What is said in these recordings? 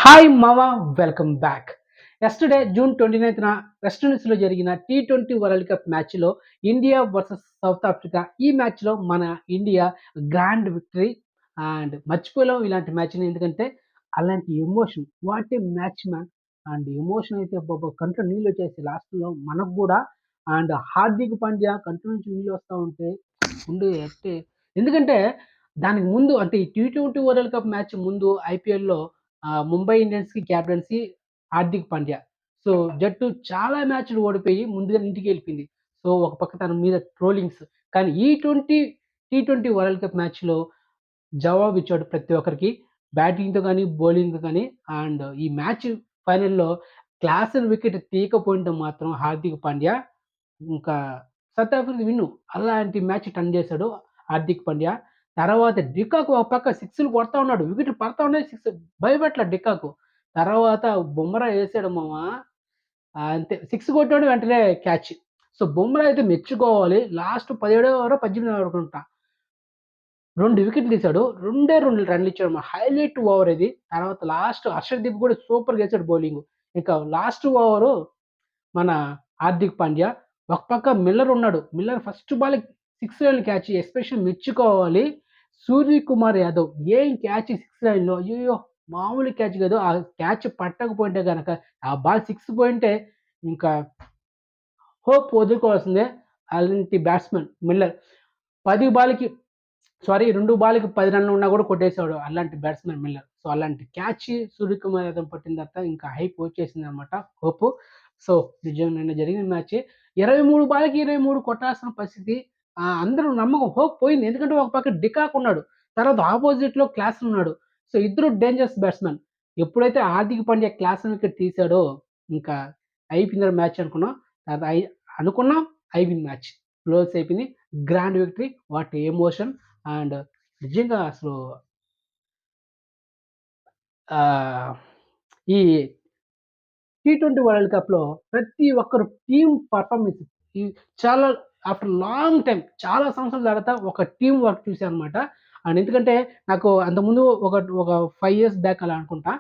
Hi మామ, welcome back. Yesterday June 29న West ఇండీస్‌లో జరిగిన టీ20 వరల్డ్ కప్ మ్యాచ్‌లో ఇండియా వర్సెస్ సౌత్ ఆఫ్రికా. ఈ మ్యాచ్‌లో మన ఇండియా గ్రాండ్ విక్టరీ అండ్ మర్చిపోలేం ఇలాంటి మ్యాచ్‌ని. ఎందుకంటే అలాంటి emotion, what a match man. And emotion అయితే అబ్బబ్బా! కంట్లో నీళ్ళొచ్చేసాయి లాస్ట్‌లో మనకు గూడా. అండ్ హార్దిక్ పాండ్యా కంట్లో నుంచి నీళ్ళొస్తా ఉంటే ఉండు ఎట్టే ఎందుకంటే దానికి ముందు అంటే ఈ టీ20 వరల్డ్ కప్ మ్యాచ్ ముందు ఐపీఎల్‌లో ముంబై ఇండియన్స్‌కి క్యాప్టెన్సీ హార్దిక్ పాండ్యా. సో, జట్టు చాలా మ్యాచ్‌లు ఓడిపోయి ముందుగానే ఇంటికెళ్ళిపోయింది. సో, ఒక పక్క తన మీద ట్రోలింగ్స్. కానీ టీ20 వరల్డ్ కప్ మ్యాచ్‌లో జవాబిచ్చాడు ప్రతి ఒక్కరికి. బ్యాటింగ్‌తో గాని, బౌలింగ్‌తో గాని. అండ్ ఈ మ్యాచ్ ఫైనల్‌లో క్లాసన్ వికెట్ తీయకపోయుంటే మాత్రం హార్దిక్ పాండ్యా ఇంకా సౌత్ ఆఫ్రికా విన్ను. అలాంటి మ్యాచ్ టర్న్ చేశాడు హార్దిక్ పాండ్యా. తర్వాత డికాక్ ఒక పక్క సిక్స్‌లు కొడతా ఉన్నాడు. వికెట్లు పడతా ఉన్నాయి. భయపెట్టల డికాక్. తర్వాత బుమ్రా ఏసాడు మామ. అంతే 6 కొట్టాడు వెంటనే క్యాచ్. సో, బుమ్రా అయితే మెచ్చుకోవాలి. లాస్ట్ 17 ఓవరో, 18 ఓవర్ అనుకుంటా. 2 వికెట్లు తీసాడు. రెండే 2 రన్‌లిచ్చాడు. హైలైట్ ఓవర్ ఇది. తర్వాత లాస్ట్ హర్షదీప్ కూడా సూపర్‌గేసాడు బౌలింగు. ఇక లాస్ట్ ఓవరు మన హార్దిక్ పాండ్యా. ఒక పక్క మిల్లర్ ఉన్నాడు. మిల్లర్ ఫస్ట్ బాల్‌కి 6 లైన్ క్యాచ్ ఎస్పెషల్లీ మెచ్చుకోవాలి. సూర్యకుమార్ యాదవ్ ఏం క్యాచ్ 6 లైన్‌లో అయ్యయ్యో! మామూలు క్యాచ్ కాదు. ఆ క్యాచ్ పట్టకపోయింటే గనక ఆ బాల్ 6 పోయుంటే ఇంకా హోప్ వదులుకోవాల్సిందే. అలాంటి బ్యాట్స్‌మన్ మిల్లర్. 10 బాల్‌కి 2 బాల్‌కి 10 రన్‌లు ఉన్నా కూడా కొట్టేసాడు. అలాంటి బ్యాట్స్‌మన్ మిల్లర్. సో, అలాంటి క్యాచ్ సూర్యకుమార్ యాదవ్ పట్టిన తర్వాత ఇంకా హైప్ వచ్చేసిందనమాట. హోపు. సో, నిన్న జరిగిన మ్యాచ్ 23 బాల్‌కి 23 కొట్టాల్సిన పరిస్థితి. అందరూ నమ్మకం హోప్ పోయింది. ఎందుకంటే ఒక పక్క డికాక్ ఉన్నాడు. తర్వాత అపోజిట్‌లో క్లాసన్ ఉన్నాడు. సో, ఇద్దరు డేంజరస్ బ్యాట్స్‌మన్. ఎప్పుడైతే హార్దిక్ పాండ్యా క్లాసన్ వికెట్ తీసాడో ఇంకా అయిపోయిందిరా మ్యాచ్ అనుకున్నాం. తర్వాత అనుకున్నాం, అయిపోయింది మ్యాచ్. క్లోజ్ అయిపోయింది. Grand victory. What emotion. And నిజంగా అసలు ఆహ్, ఈ టీ20 వరల్డ్ కప్‌లో ప్రతి ఒక్కరు టీమ్ పెర్ఫార్మన్స్ ఈ చాలా ఆఫ్టర్ లాంగ్ టైమ్ చాలా సంవత్సరాల తర్వాత ఒక టీమ్ వర్క్ చూసానన్నమాట. అండ్ ఎందుకంటే నాకు అంతకుముందు ఒక 5 ఇయర్స్ బ్యాక్ అలా అనుకుంటా.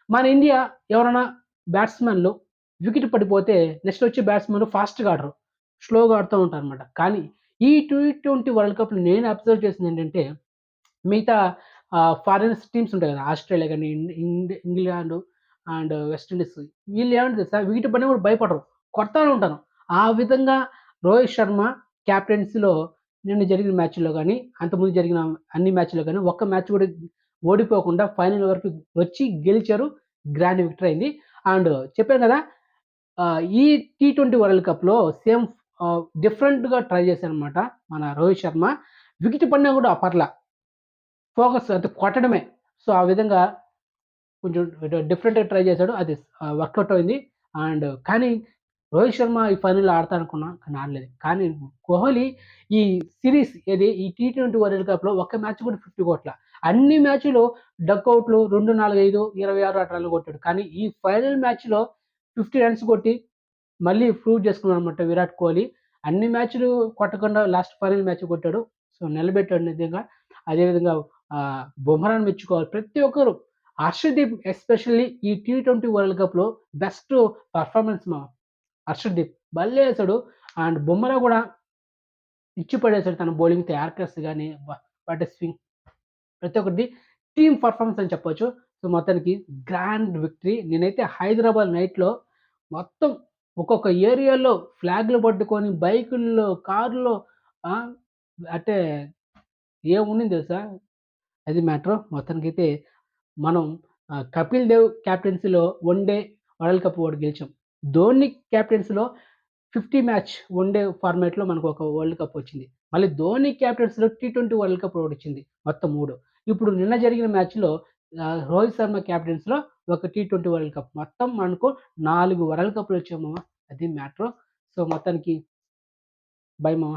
మన ఇండియా ఎవరైనా బ్యాట్స్‌మన్‌లు వికెట్ పడిపోతే నెక్స్ట్ వచ్చే బ్యాట్స్‌మన్‌లు ఫాస్ట్‌గా ఆడరు. స్లోగా ఆడుతూ ఉంటారన్నమాట. కానీ ఈ టీ20 వరల్డ్ కప్‌లో నేను అబ్జర్వ్ చేసిందేంటంటే మిగతా ఫారినర్స్ టీమ్స్ ఉంటాయి కదా! ఆస్ట్రేలియా గాని, ఇంగ్లాండ్ అండ్ వెస్ట్ ఇండీస్ వీళ్ళేమంటే తెలుసా? వికెట్ పడినా కూడా భయపడరు. కొడతానే ఉంటారు. ఆ విధంగా రోహిత్ శర్మ కెప్టెన్సీలో నిన్న జరిగిన మ్యాచ్‌లో గాని, అంతకుముందు జరిగిన అన్ని మ్యాచ్‌లో గాని, ఒక్క మ్యాచ్ కూడా ఓడిపోకుండా ఫైనల్ వరకు వచ్చి గెలిచారు. గ్రాండ్ విక్టరీ అయింది. అండ్ చెప్పాను కదా! ఈ టీ20 వరల్డ్ కప్‌లో సేమ్ డిఫరెంట్‌గా ట్రై చేశారనమాట మన రోహిత్ శర్మ. వికెట్ పడినా కూడా పర్ల. ఫోకస్ అంటే కొట్టడమే. సో, ఆ విధంగా కొంచెం డిఫరెంట్‌గా ట్రై చేశాడు. అది వర్కౌట్ అయింది. కానీ రోహిత్ శర్మ ఈ ఫైనల్‌లో ఆడతాడనుకున్నా. కానీ ఆడలేదు. కానీ కోహ్లీ ఈ సీరీస్ ఏది ఈ టీ20 వరల్డ్ కప్‌లో ఒక్క మ్యాచ్ కూడా 50 కొట్టల. అన్ని మ్యాచ్‌లో డకౌట్‌లు 2, 4, 5, 26 అట్లా రన్‌లు కొట్టాడు. కానీ ఈ ఫైనల్ మ్యాచ్‌లో 50 రన్స్ కొట్టి మళ్ళీ ప్రూవ్ చేసుకున్నాడనమాట విరాట్ కోహ్లీ. అన్ని మ్యాచ్‌లు కొట్టకుండా లాస్ట్ ఫైనల్ మ్యాచ్ కొట్టాడు. సో, నిలబెట్టాడు నిజంగా. అదే విధంగా బుమ్రాని మెచ్చుకోవాలి. ప్రతి ఒక్కరు హర్షదీప్ ఎస్పెషల్లీ ఈ టీ20 వరల్డ్ కప్‌లో బెస్ట్ పెర్ఫార్మన్స్ హర్షదీప్ భలే ఏసాడు. అండ్ బుమ్రా గూడా ఇచ్చి పడేసాడు తన బౌలింగ్‌తో యార్కర్స్ గాని, వాట్ ఎ స్వింగ్ ప్రతి ఒక్కటి టీమ్ పెర్ఫార్మన్స్ అని చెప్పొచ్చు. సో, మొత్తానికి గ్రాండ్ విక్టరీ. నేనైతే హైదరాబాద్ నైట్‌లో మొత్తం ఒక్కొక్క ఏరియాలో ఫ్లాగ్‌లు పట్టుకొని బైకుల్లో, కార్‌లో ఆ! అంటే ఏముండింది తెలుసా? అది మ్యాటరు. మొత్తానికైతే మనం కపిల్ దేవ్ కెప్టెన్సీలో వన్ డే వరల్డ్ కప్ ఒకటి గెలిచాం. ధోని కెప్టెన్సీలో 50 మ్యాచ్ వన్ డే ఫార్మాట్‌లో మనకొక వరల్డ్ కప్ వచ్చింది. మళ్ళీ ధోని కెప్టెన్సీలో టీ20 వరల్డ్ కప్ ఒకటొచ్చింది. మొత్తం 3. ఇప్పుడు నిన్న జరిగిన మ్యాచ్‌లో రోహిత్ శర్మ కెప్టెన్సీలో ఒక టీ20 వరల్డ్ కప్. మొత్తం మనకు 4 వరల్డ్ కప్‌లొచ్చాయి మామ. అది మ్యాటరు. సో, మొత్తానికి బై మామ.